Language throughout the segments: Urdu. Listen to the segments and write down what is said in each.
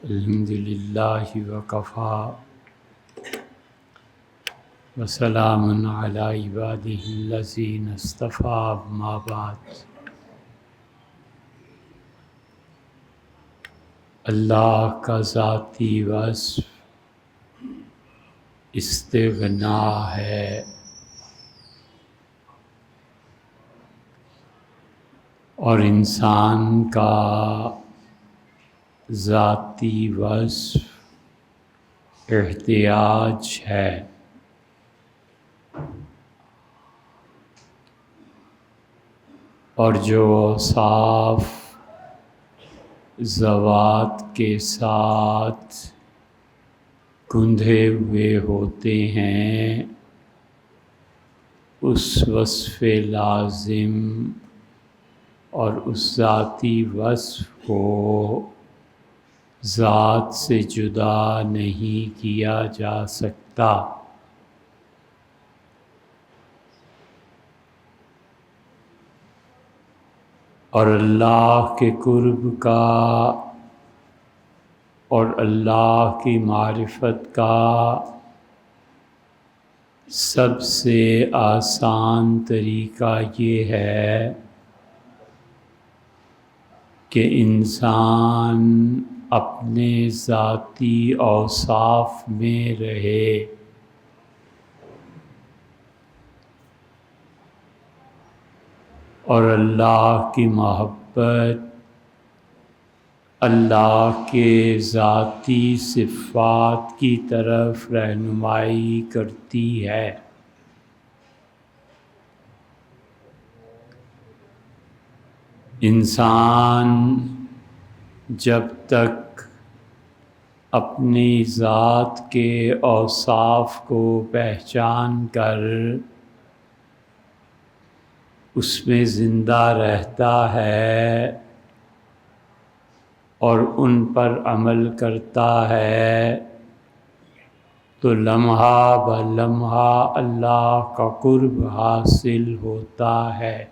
الحمدللہ وکفی وسلام علی عبادہ الذین اصطفی اما بعد۔ اللہ کا ذاتی وصف استغنا ہے اور انسان کا ذاتی وصف احتیاج ہے۔ اور جو اوصاف ذوات کے ساتھ گندھے ہوئے ہوتے ہیں، اس وصف لازم اور اس ذاتی وصف کو ذات سے جدا نہیں کیا جا سکتا۔ اور اللہ کے قرب کا اور اللہ کی معرفت کا سب سے آسان طریقہ یہ ہے کہ انسان اپنے ذاتی اوصاف میں رہے۔ اور اللہ کی محبت اللہ کے ذاتی صفات کی طرف رہنمائی کرتی ہے۔ انسان جب تک اپنی ذات کے اوصاف کو پہچان کر اس میں زندہ رہتا ہے اور ان پر عمل کرتا ہے تو لمحہ بلمحہ اللہ کا قرب حاصل ہوتا ہے۔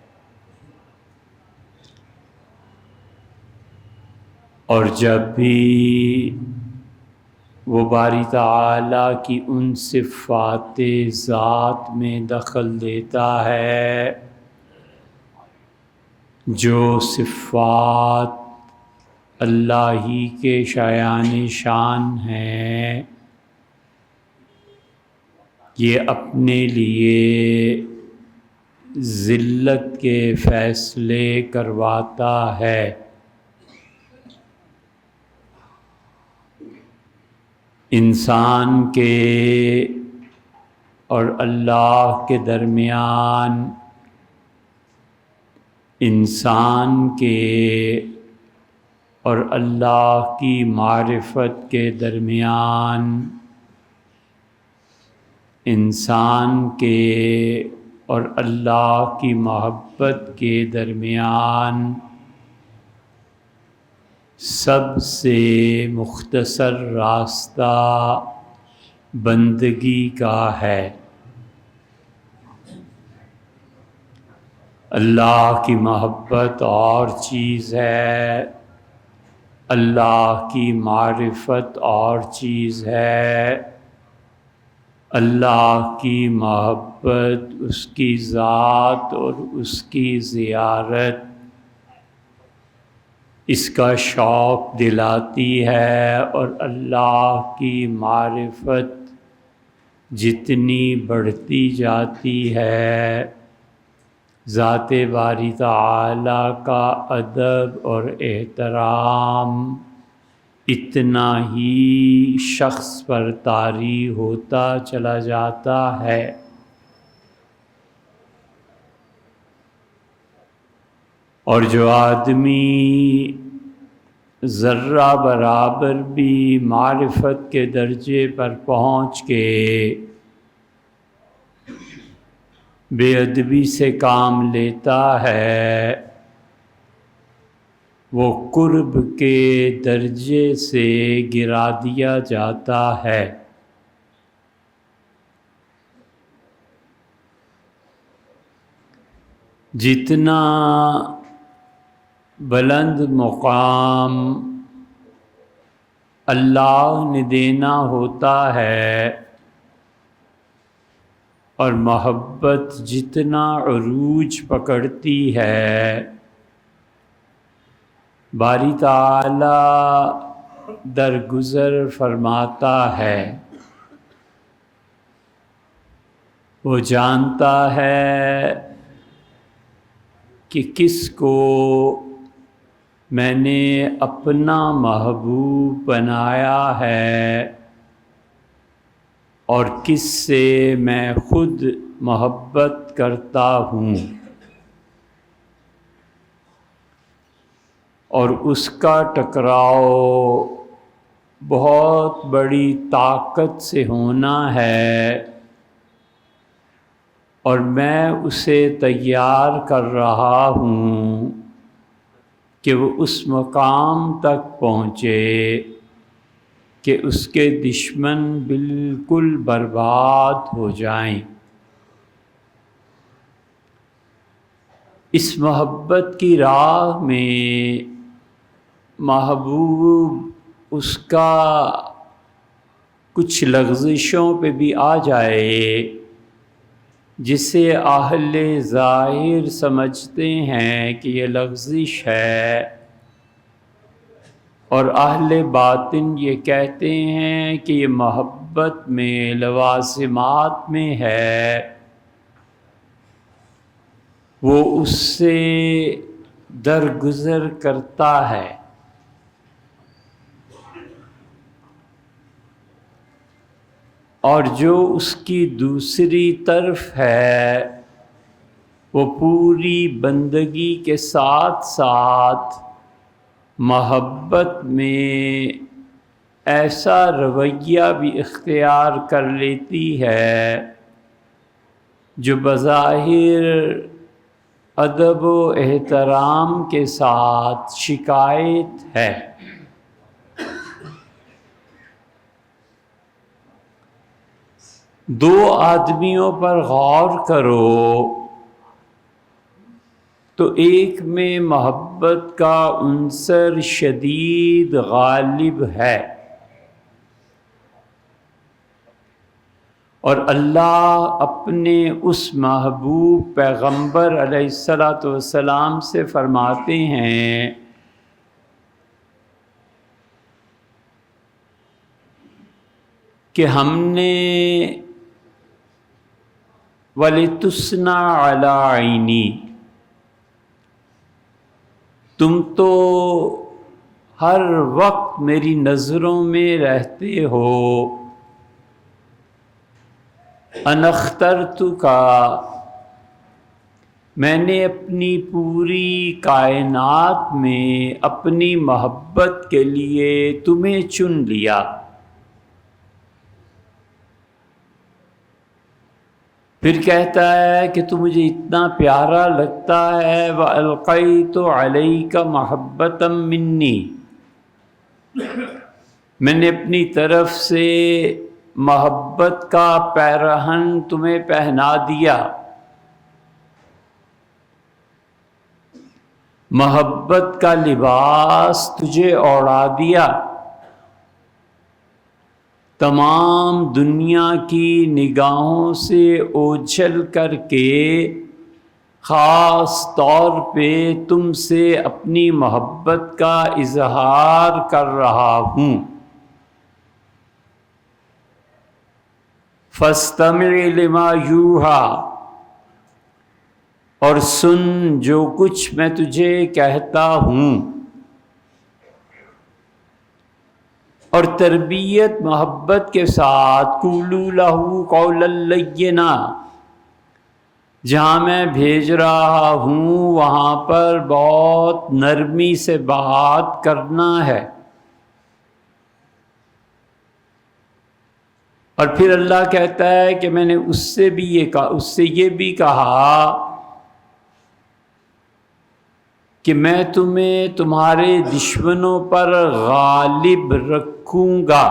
اور جب بھی وہ باری تعالیٰ کی ان صفات ذات میں دخل دیتا ہے جو صفات اللہ ہی کے شایان شان ہیں، یہ اپنے لیے ذلت کے فیصلے کرواتا ہے۔ انسان کے اور اللہ کے درمیان، انسان کے اور اللہ کی معرفت کے درمیان، انسان کے اور اللہ کی محبت کے درمیان سب سے مختصر راستہ بندگی کا ہے۔ اللہ کی محبت اور چیز ہے، اللہ کی معرفت اور چیز ہے۔ اللہ کی محبت، اس کی ذات اور اس کی زیارت اس کا شوق دلاتی ہے، اور اللہ کی معرفت جتنی بڑھتی جاتی ہے، ذات باری تعالیٰ کا ادب اور احترام اتنا ہی شخص پر طاری ہوتا چلا جاتا ہے۔ اور جو آدمی ذرہ برابر بھی معرفت کے درجے پر پہنچ کے بے ادبی سے کام لیتا ہے، وہ قرب کے درجے سے گرا دیا جاتا ہے۔ جتنا بلند مقام اللہ نے دینا ہوتا ہے، اور محبت جتنا عروج پکڑتی ہے، باری تعالی درگزر فرماتا ہے۔ وہ جانتا ہے کہ کس کو میں نے اپنا محبوب بنایا ہے اور کس سے میں خود محبت کرتا ہوں، اور اس کا ٹکراؤ بہت بڑی طاقت سے ہونا ہے، اور میں اسے تیار کر رہا ہوں کہ وہ اس مقام تک پہنچے کہ اس کے دشمن بالکل برباد ہو جائیں۔ اس محبت کی راہ میں محبوب اس کا کچھ لغزشوں پہ بھی آ جائے، جسے اہل ظاہر سمجھتے ہیں کہ یہ لغزش ہے، اور اہل باطن یہ کہتے ہیں کہ یہ محبت میں لوازمات میں ہے، وہ اس سے درگزر کرتا ہے۔ اور جو اس کی دوسری طرف ہے، وہ پوری بندگی کے ساتھ ساتھ محبت میں ایسا رویہ بھی اختیار کر لیتی ہے جو بظاہر ادب و احترام کے ساتھ شکایت ہے۔ دو آدمیوں پر غور کرو تو ایک میں محبت کا عنصر شدید غالب ہے، اور اللہ اپنے اس محبوب پیغمبر علیہ السلام سے فرماتے ہیں کہ ہم نے وَلِتُسْنَى عَلَىٰ عَيْنِي، تم تو ہر وقت میری نظروں میں رہتے ہو، اَنَا اخْتَرْتُكَ، میں نے اپنی پوری کائنات میں اپنی محبت کے لیے تمہیں چن لیا۔ پھر کہتا ہے کہ تو مجھے اتنا پیارا لگتا ہے، وَأَلْقَيْتُ عَلَيْكَ مَحَبَّةً مِّنِّي، میں نے اپنی طرف سے محبت کا پیرہن تمہیں پہنا دیا، محبت کا لباس تجھے اوڑھا دیا، تمام دنیا کی نگاہوں سے اوجھل کر کے خاص طور پہ تم سے اپنی محبت کا اظہار کر رہا ہوں۔ فَاسْتَمِعْ لِمَا يُوحَىٰ، اور سن جو کچھ میں تجھے کہتا ہوں۔ اور تربیت محبت کے ساتھ قُولُوا لَهُ قَوْلًا لَّيِّنًا، جہاں میں بھیج رہا ہوں وہاں پر بہت نرمی سے بات کرنا ہے۔ اور پھر اللہ کہتا ہے کہ میں نے اس سے یہ بھی کہا کہ میں تمہیں تمہارے دشمنوں پر غالب رکھوں گا۔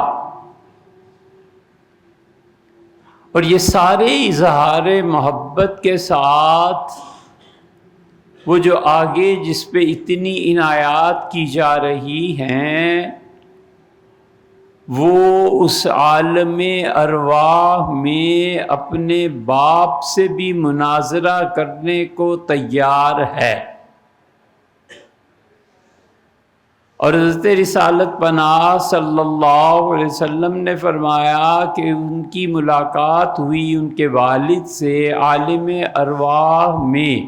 اور یہ سارے اظہار محبت کے ساتھ وہ جو آگے جس پہ اتنی عنایات کی جا رہی ہیں، وہ اس عالم ارواح میں اپنے باپ سے بھی مناظرہ کرنے کو تیار ہے۔ اور حضرت رسالت پناہ صلی اللہ علیہ وسلم نے فرمایا کہ ان کی ملاقات ہوئی ان کے والد سے عالم ارواح میں۔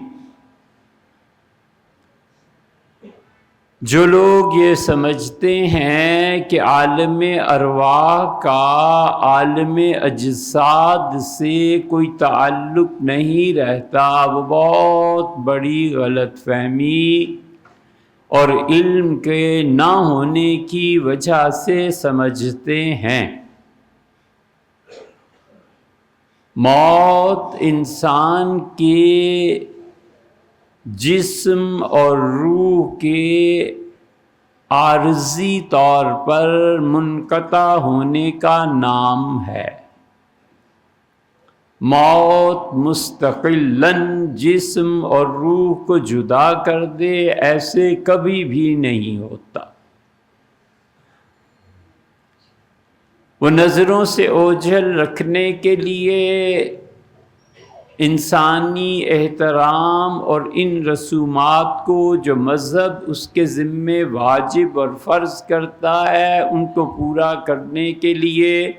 جو لوگ یہ سمجھتے ہیں کہ عالم ارواح کا عالم اجساد سے کوئی تعلق نہیں رہتا، وہ بہت بڑی غلط فہمی اور علم کے نہ ہونے کی وجہ سے سمجھتے ہیں۔ موت انسان کے جسم اور روح کے عارضی طور پر منقطع ہونے کا نام ہے۔ موت مستقلاً جسم اور روح کو جدا کر دے، ایسے کبھی بھی نہیں ہوتا۔ وہ نظروں سے اوجھل رکھنے کے لیے انسانی احترام اور ان رسومات کو جو مذہب اس کے ذمے واجب اور فرض کرتا ہے ان کو پورا کرنے کے لیے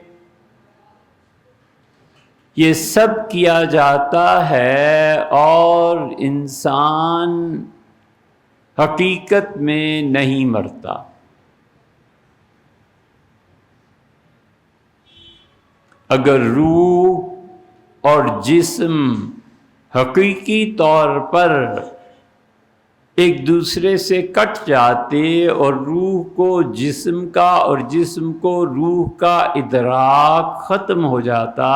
یہ سب کیا جاتا ہے، اور انسان حقیقت میں نہیں مرتا۔ اگر روح اور جسم حقیقی طور پر ایک دوسرے سے کٹ جاتے اور روح کو جسم کا اور جسم کو روح کا ادراک ختم ہو جاتا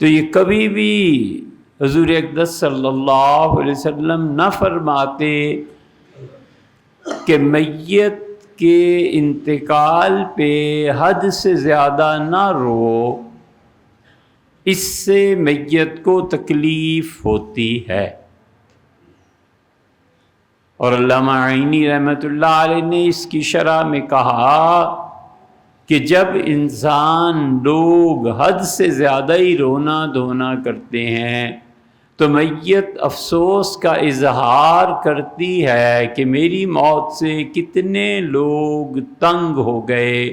تو یہ کبھی بھی حضور اقدس صلی اللہ علیہ وسلم نہ فرماتے کہ میت کے انتقال پہ حد سے زیادہ نہ رو، اس سے میت کو تکلیف ہوتی ہے۔ اور علامہ عینی رحمۃ اللہ علیہ نے اس کی شرح میں کہا کہ جب انسان لوگ حد سے زیادہ ہی رونا دھونا کرتے ہیں تو میت افسوس کا اظہار کرتی ہے کہ میری موت سے کتنے لوگ تنگ ہو گئے،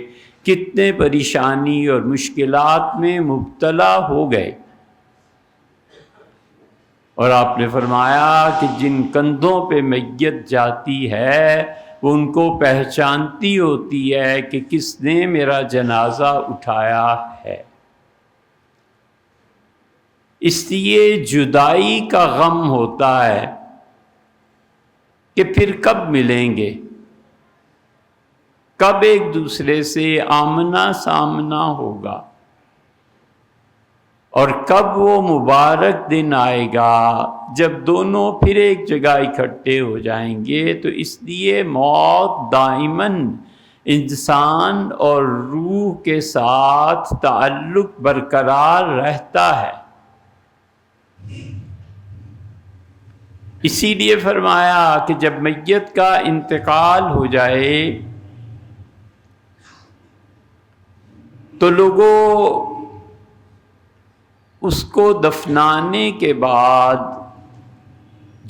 کتنے پریشانی اور مشکلات میں مبتلا ہو گئے۔ اور آپ نے فرمایا کہ جن کندھوں پہ میت جاتی ہے وہ ان کو پہچانتی ہوتی ہے کہ کس نے میرا جنازہ اٹھایا ہے۔ اس لیے جدائی کا غم ہوتا ہے کہ پھر کب ملیں گے، کب ایک دوسرے سے آمنا سامنا ہوگا، اور کب وہ مبارک دن آئے گا جب دونوں پھر ایک جگہ اکٹھے ہو جائیں گے۔ تو اس لیے موت دائماً انسان اور روح کے ساتھ تعلق برقرار رہتا ہے۔ اسی لیے فرمایا کہ جب میت کا انتقال ہو جائے تو لوگوں اس کو دفنانے کے بعد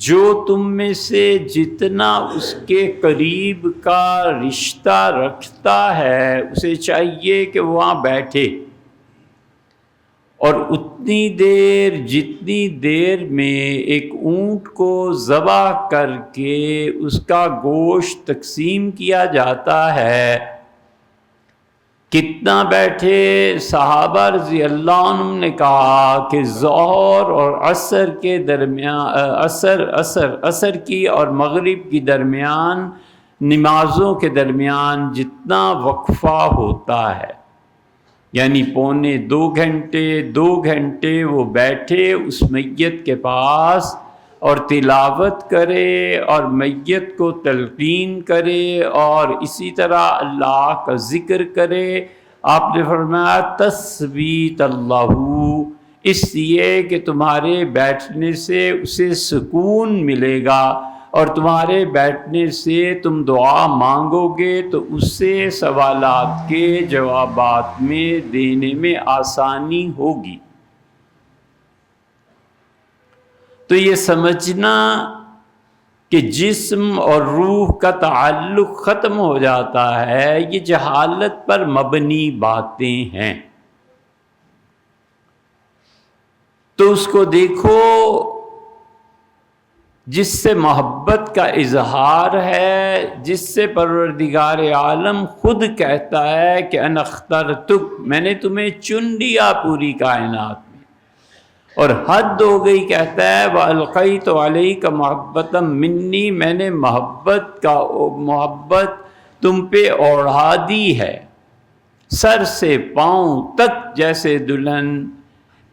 جو تم میں سے جتنا اس کے قریب کا رشتہ رکھتا ہے اسے چاہیے کہ وہاں بیٹھے، اور اتنی دیر جتنی دیر میں ایک اونٹ کو ذبح کر کے اس کا گوشت تقسیم کیا جاتا ہے کتنا بیٹھے۔ صحابہ رضی اللہ عنہم نے کہا کہ ظہر اور عصر کے درمیان عصر کی اور مغرب کی درمیان نمازوں کے درمیان جتنا وقفہ ہوتا ہے، یعنی پونے 2 گھنٹے وہ بیٹھے اس میت کے پاس اور تلاوت کرے اور میت کو تلقین کرے اور اسی طرح اللہ کا ذکر کرے۔ آپ نے فرمایا تثبیت اللہ، اس لیے کہ تمہارے بیٹھنے سے اسے سکون ملے گا اور تمہارے بیٹھنے سے تم دعا مانگو گے تو اس سے سوالات کے جوابات میں دینے میں آسانی ہوگی۔ تو یہ سمجھنا کہ جسم اور روح کا تعلق ختم ہو جاتا ہے، یہ جہالت پر مبنی باتیں ہیں۔ تو اس کو دیکھو جس سے محبت کا اظہار ہے، جس سے پروردگار عالم خود کہتا ہے کہ انا اخترتک، میں نے تمہیں چن لیا پوری کائنات میں، اور حد ہو گئی، کہتا ہے وَأَلْقَيْتُ عَلَيْكَ مَحَبَّةً مِّنِّي، میں نے محبت تم پہ اوڑھا دی ہے، سر سے پاؤں تک، جیسے دلہن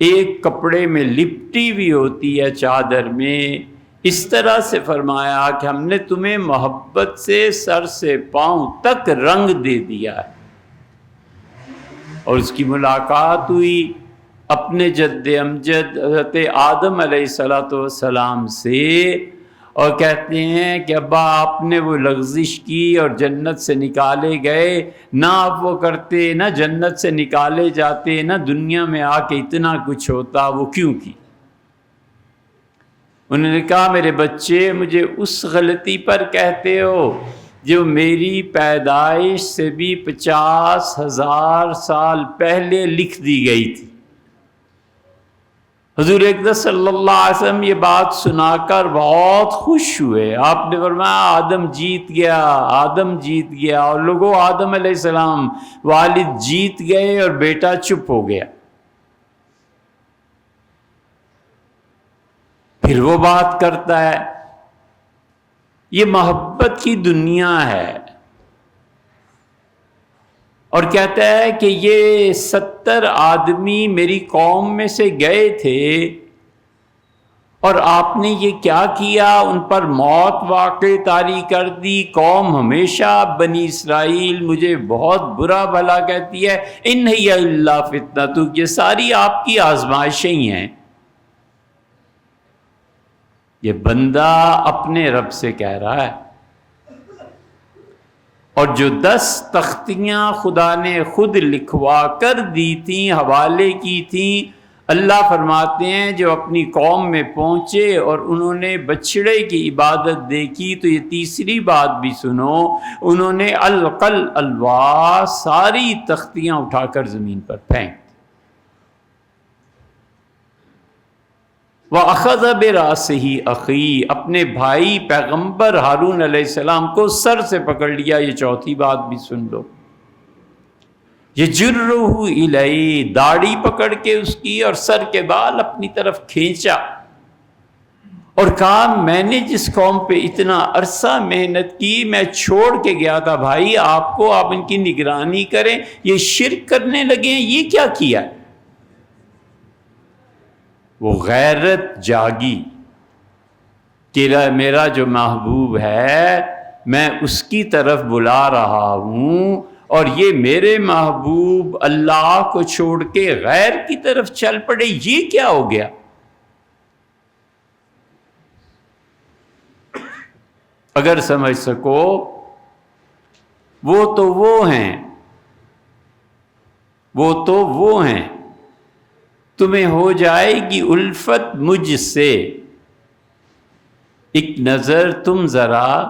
ایک کپڑے میں لپٹی ہوئی ہوتی ہے چادر میں، اس طرح سے فرمایا کہ ہم نے تمہیں محبت سے سر سے پاؤں تک رنگ دے دیا ہے۔ اور اس کی ملاقات ہوئی اپنے جد امجد حضرت آدم علیہ السلام سے، اور کہتے ہیں کہ ابا آپ نے وہ لغزش کی اور جنت سے نکالے گئے، نہ آپ وہ کرتے، نہ جنت سے نکالے جاتے، نہ دنیا میں آ کے اتنا کچھ ہوتا، وہ کیوں کی؟ انہوں نے کہا میرے بچے مجھے اس غلطی پر کہتے ہو جو میری پیدائش سے بھی 50,000 سال پہلے لکھ دی گئی تھی۔ حضور اقدس صلی اللہ علیہ وسلم یہ بات سنا کر بہت خوش ہوئے۔ آپ نے فرمایا آدم جیت گیا، آدم جیت گیا، اور لوگوں آدم علیہ السلام والد جیت گئے اور بیٹا چپ ہو گیا۔ پھر وہ بات کرتا ہے، یہ محبت کی دنیا ہے، اور کہتا ہے کہ یہ 70 آدمی میری قوم میں سے گئے تھے، اور آپ نے یہ کیا کیا، ان پر موت واقع طاری کر دی۔ قوم ہمیشہ بنی اسرائیل مجھے بہت برا بھلا کہتی ہے، ان ہی الا فتنہ، یہ ساری آپ کی آزمائشیں ہی ہیں۔ یہ بندہ اپنے رب سے کہہ رہا ہے، اور جو 10 تختیاں خدا نے خود لکھوا کر دی تھیں، حوالے کی تھیں، اللہ فرماتے ہیں جو اپنی قوم میں پہنچے اور انہوں نے بچڑے کی عبادت دیکھی، تو یہ تیسری بات بھی سنو، انہوں نے القل الواح، ساری تختیاں اٹھا کر زمین پر پھینک۔ وَأَخَذَ بِرَأْسِهِ أَخِي، اپنے بھائی پیغمبر ہارون علیہ السلام کو سر سے پکڑ لیا۔ یہ چوتھی بات بھی سن لو، يَجُرُّهُ إِلَيْهِ، داڑھی پکڑ کے اس کی اور سر کے بال اپنی طرف کھینچا، اور کہا میں نے جس قوم پہ اتنا عرصہ محنت کی، میں چھوڑ کے گیا تھا بھائی آپ کو، آپ ان کی نگرانی کریں، یہ شرک کرنے لگے ہیں، یہ کیا کیا؟ وہ غیرت جاگی کہ میرا جو محبوب ہے میں اس کی طرف بلا رہا ہوں، اور یہ میرے محبوب اللہ کو چھوڑ کے غیر کی طرف چل پڑے، یہ کیا ہو گیا؟ اگر سمجھ سکو، وہ تو وہ ہیں، وہ تو وہ ہیں، تمہیں ہو جائے گی الفت مجھ سے، ایک نظر تم ذرا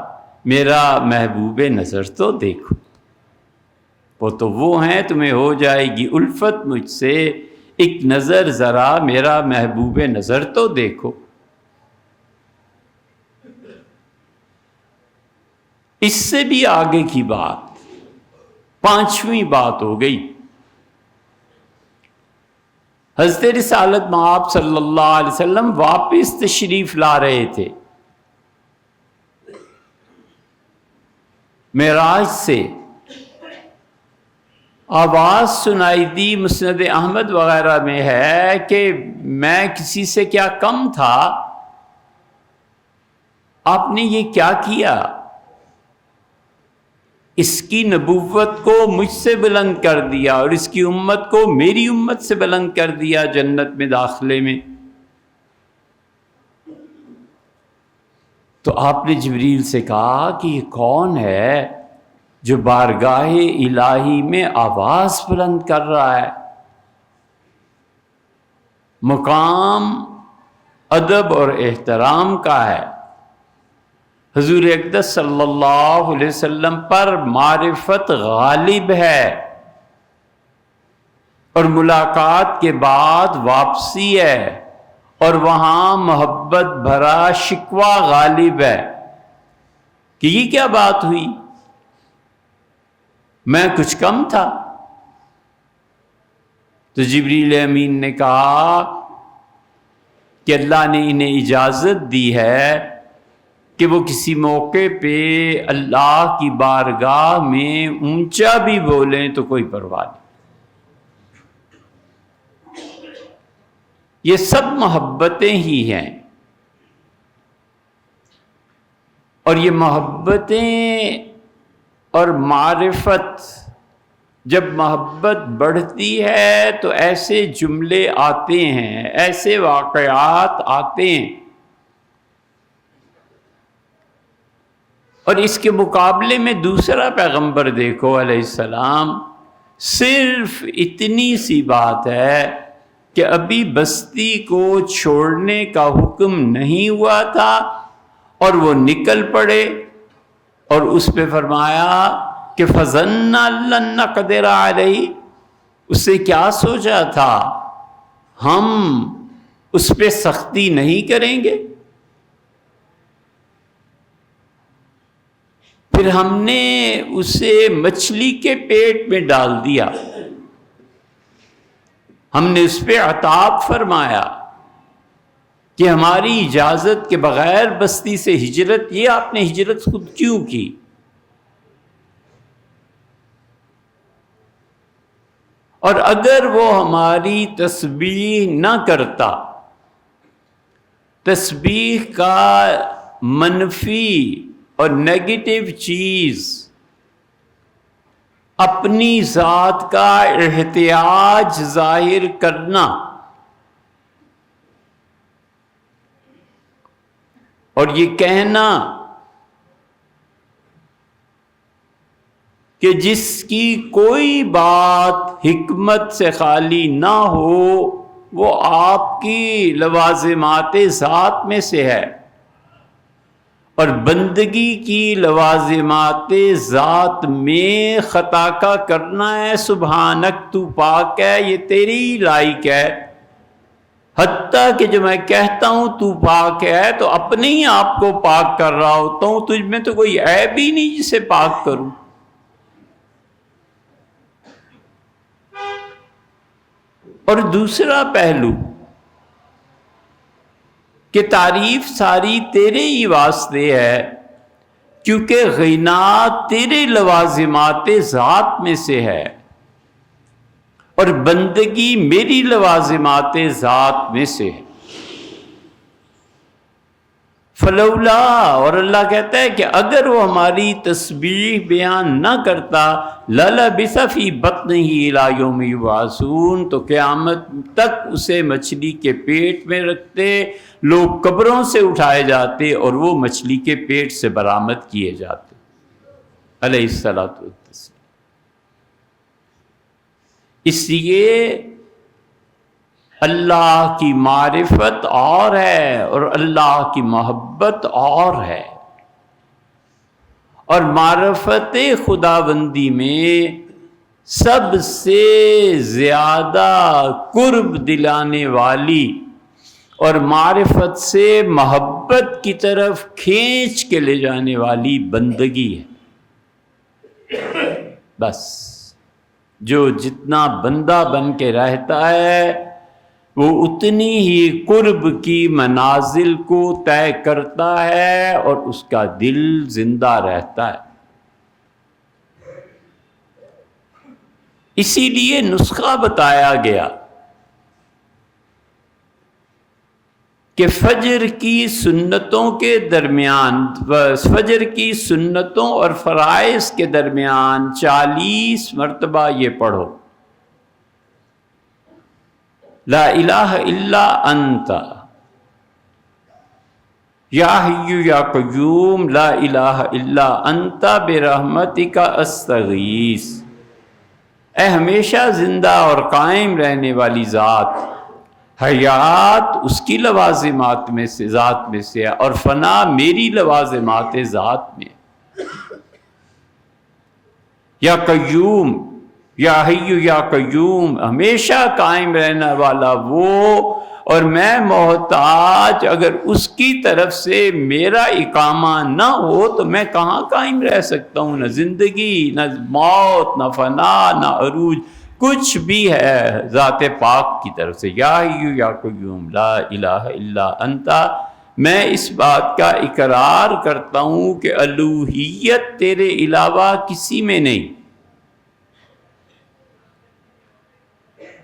میرا محبوب نظر تو دیکھو۔ وہ تو وہ ہیں، تمہیں ہو جائے گی الفت مجھ سے، ایک نظر ذرا میرا محبوب نظر تو دیکھو۔ اس سے بھی آگے کی بات، 5ویں بات ہو گئی۔ حضرت رسالت مآب صلی اللہ علیہ وسلم واپس تشریف لا رہے تھے معراج سے، آواز سنائی دی، مسند احمد وغیرہ میں ہے کہ میں کسی سے کیا کم تھا، آپ نے یہ کیا کیا؟ اس کی نبوت کو مجھ سے بلند کر دیا، اور اس کی امت کو میری امت سے بلند کر دیا جنت میں داخلے میں۔ تو آپ نے جبریل سے کہا کہ یہ کون ہے جو بارگاہ الہی میں آواز بلند کر رہا ہے؟ مقام ادب اور احترام کا ہے۔ حضور اقدس صلی اللہ علیہ وسلم پر معرفت غالب ہے، اور ملاقات کے بعد واپسی ہے، اور وہاں محبت بھرا شکوہ غالب ہے کہ یہ کیا بات ہوئی، میں کچھ کم تھا؟ تو جبریل امین نے کہا کہ اللہ نے انہیں اجازت دی ہے کہ وہ کسی موقع پہ اللہ کی بارگاہ میں اونچا بھی بولیں تو کوئی پرواہ نہیں۔ یہ سب محبتیں ہی ہیں، اور یہ محبتیں اور معرفت، جب محبت بڑھتی ہے تو ایسے جملے آتے ہیں، ایسے واقعات آتے ہیں، اور اس کے مقابلے میں دوسرا پیغمبر دیکھو علیہ السلام، صرف اتنی سی بات ہے کہ ابھی بستی کو چھوڑنے کا حکم نہیں ہوا تھا اور وہ نکل پڑے، اور اس پہ فرمایا کہ فَظَنَّ لَن نَّقْدِرَ عَلَيْهِ، اس سے کیا سوچا تھا ہم اس پہ سختی نہیں کریں گے؟ پھر ہم نے اسے مچھلی کے پیٹ میں ڈال دیا، ہم نے اس پہ عتاب فرمایا کہ ہماری اجازت کے بغیر بستی سے ہجرت، یہ آپ نے ہجرت خود کیوں کی؟ اور اگر وہ ہماری تسبیح نہ کرتا، تسبیح کا منفی اور نیگیٹو چیز اپنی ذات کا احتیاج ظاہر کرنا، اور یہ کہنا کہ جس کی کوئی بات حکمت سے خالی نہ ہو وہ آپ کی لوازمات ذات میں سے ہے، اور بندگی کی لوازمات ذات میں خطا کا کرنا ہے، سبحانک تو پاک ہے، یہ تیری ہی لائق ہے۔ حتیٰ کہ جو میں کہتا ہوں تو پاک ہے تو اپنے ہی آپ کو پاک کر رہا ہوتا ہوں، تجھ میں تو کوئی عیب ہی نہیں جسے پاک کروں۔ اور دوسرا پہلو کہ تعریف ساری تیرے ہی واسطے ہے، کیونکہ غنا تیرے لوازمات ذات میں سے ہے، اور بندگی میری لوازمات ذات میں سے ہے۔ فلولا، اور اللہ کہتا ہے کہ اگر وہ ہماری تسبیح بیان نہ کرتا، للبث فی بطنہ الی یوم یبعثون، تو قیامت تک اسے مچھلی کے پیٹ میں رکھتے، لوگ قبروں سے اٹھائے جاتے اور وہ مچھلی کے پیٹ سے برآمد کیے جاتے علیہ الصلوۃ والتسلیم۔ اس لیے اللہ کی معرفت اور ہے اور اللہ کی محبت اور ہے، اور معرفت خداوندی میں سب سے زیادہ قرب دلانے والی اور معرفت سے محبت کی طرف کھینچ کے لے جانے والی بندگی ہے۔ بس جو جتنا بندہ بن کے رہتا ہے وہ اتنی ہی قرب کی منازل کو طے کرتا ہے اور اس کا دل زندہ رہتا ہے۔ اسی لیے نسخہ بتایا گیا کہ فجر کی سنتوں کے درمیان، فجر کی سنتوں اور فرائض کے درمیان 40 مرتبہ یہ پڑھو، لا الہ الا انت، یا حی یا قیوم لا الہ الا انت برحمتک استغیث، اے ہمیشہ زندہ اور قائم رہنے والی ذات، حیات اس کی لوازمات میں سے، ذات میں سے ہے، اور فنا میری لوازمات ذات میں۔ یا قیوم، یا حی یا قیوم، ہمیشہ قائم رہنے والا وہ، اور میں محتاج، اگر اس کی طرف سے میرا اقامہ نہ ہو تو میں کہاں قائم رہ سکتا ہوں؟ نہ زندگی، نہ موت، نہ فنا، نہ عروج، کچھ بھی ہے ذات پاک کی طرف سے۔ یا حی یا قیوم لا الہ الا انت، میں اس بات کا اقرار کرتا ہوں کہ الوہیت تیرے علاوہ کسی میں نہیں،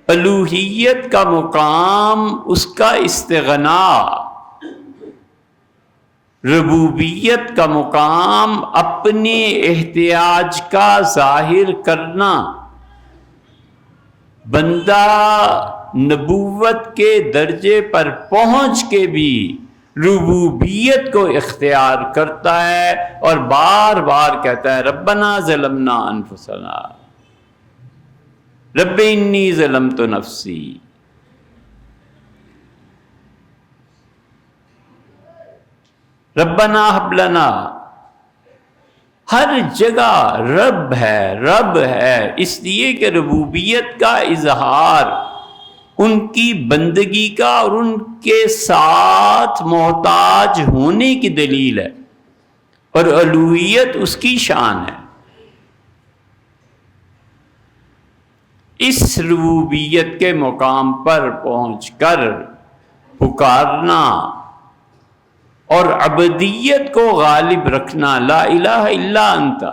الوہیت کا مقام، اس کا استغنا، ربوبیت کا مقام اپنے احتیاج کا ظاہر کرنا۔ بندہ نبوت کے درجے پر پہنچ کے بھی ربوبیت کو اختیار کرتا ہے اور بار بار کہتا ہے ربنا ظلمنا انفسنا، رب انی ظلمت نفسی، ربنا ہب لنا، ہر جگہ رب ہے، رب ہے، اس لیے کہ ربوبیت کا اظہار ان کی بندگی کا اور ان کے ساتھ محتاج ہونے کی دلیل ہے، اور الوہیت اس کی شان ہے۔ اس ربوبیت کے مقام پر پہنچ کر پکارنا اور عبدیت کو غالب رکھنا، لا الہ الا انت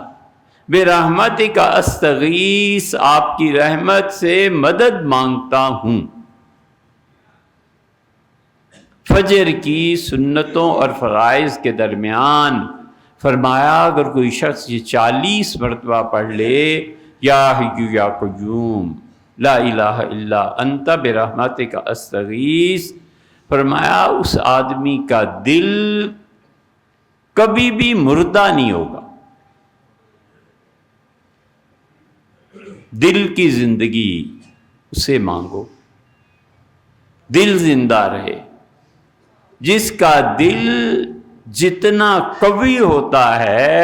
برحمتک استغیث، آپ کی رحمت سے مدد مانگتا ہوں۔ فجر کی سنتوں اور فرائض کے درمیان فرمایا اگر کوئی شخص یہ 40 مرتبہ پڑھ لے، یا حی یا قیوم لا الہ الا انت برحمتک استغیث، فرمایا اس آدمی کا دل کبھی بھی مردہ نہیں ہوگا، دل کی زندگی اسے مانگو، دل زندہ رہے۔ جس کا دل جتنا قوی ہوتا ہے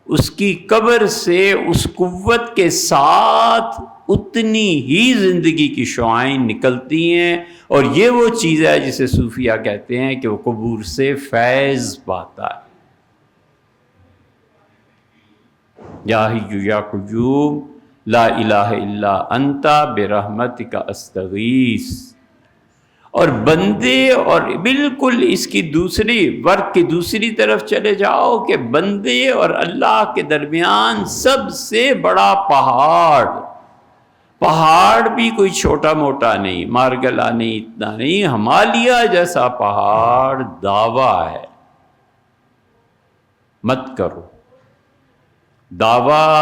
اس کی قبر سے اس قوت کے ساتھ اتنی ہی زندگی کی شعائیں نکلتی ہیں، اور یہ وہ چیز ہے جسے صوفیہ کہتے ہیں کہ وہ قبور سے فیض پاتا ہے۔ یا حی یا قیوم لا الہ الا انت برحمتک استغیث۔ اور بندے، اور بالکل اس کی دوسری ورق کی دوسری طرف چلے جاؤ کہ بندے اور اللہ کے درمیان سب سے بڑا پہاڑ بھی کوئی چھوٹا موٹا نہیں، مارگلا نہیں، اتنا نہیں، ہمالیہ جیسا پہاڑ دعویٰ ہے، مت کرو۔ دعویٰ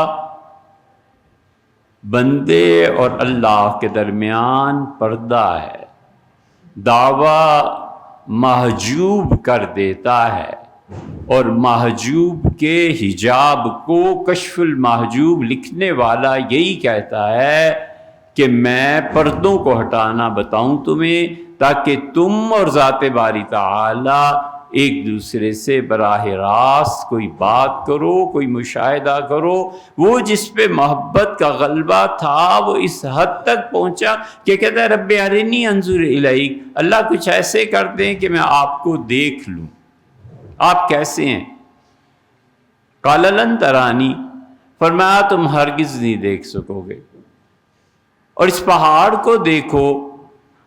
بندے اور اللہ کے درمیان پردہ ہے، دعویٰ محجوب کر دیتا ہے، اور محجوب کے حجاب کو کشف المحجوب لکھنے والا یہی کہتا ہے کہ میں پردوں کو ہٹانا بتاؤں تمہیں، تاکہ تم اور ذات باری تعالی ایک دوسرے سے براہ راست کوئی بات کرو، کوئی مشاہدہ کرو۔ وہ جس پہ محبت کا غلبہ تھا وہ اس حد تک پہنچا کہ کہتا ہے رب ارنی انظر الیک، اللہ کچھ ایسے کر دیں کہ میں آپ کو دیکھ لوں، آپ کیسے ہیں؟ قال لن ترانی، فرمایا تم ہرگز نہیں دیکھ سکو گے۔ اور اس پہاڑ کو دیکھو،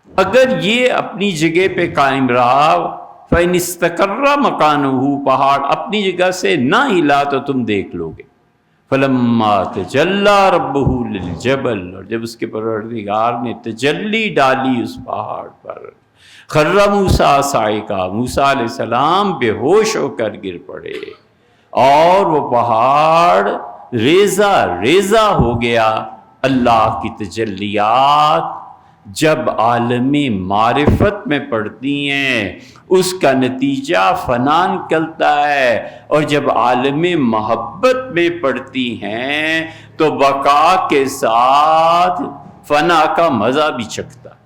اگر یہ اپنی جگہ پہ قائم رہا، فَإِنِ اسْتَقَرَّ مَكَانُهُ، پہاڑ اپنی جگہ سے نہ ہلا تو تم دیکھ لو گے۔ فَلَمَّا تَجَلَّى رَبُّهُ لِلْجَبَلِ، اور جب اس کے پروردگار نے تجلی ڈالی اس پہاڑ پر، خَرَّ مُوسیٰ صَعِقًا، موسیٰ علیہ السلام بے ہوش ہو کر گر پڑے، اور وہ پہاڑ ریزہ ریزہ ہو گیا۔ اللہ کی تجلیات جب عالم معرفت میں پڑھتی ہیں اس کا نتیجہ فنا نکلتا ہے، اور جب عالم محبت میں پڑھتی ہیں تو بقا کے ساتھ فنا کا مزہ بھی چکھتا ہے۔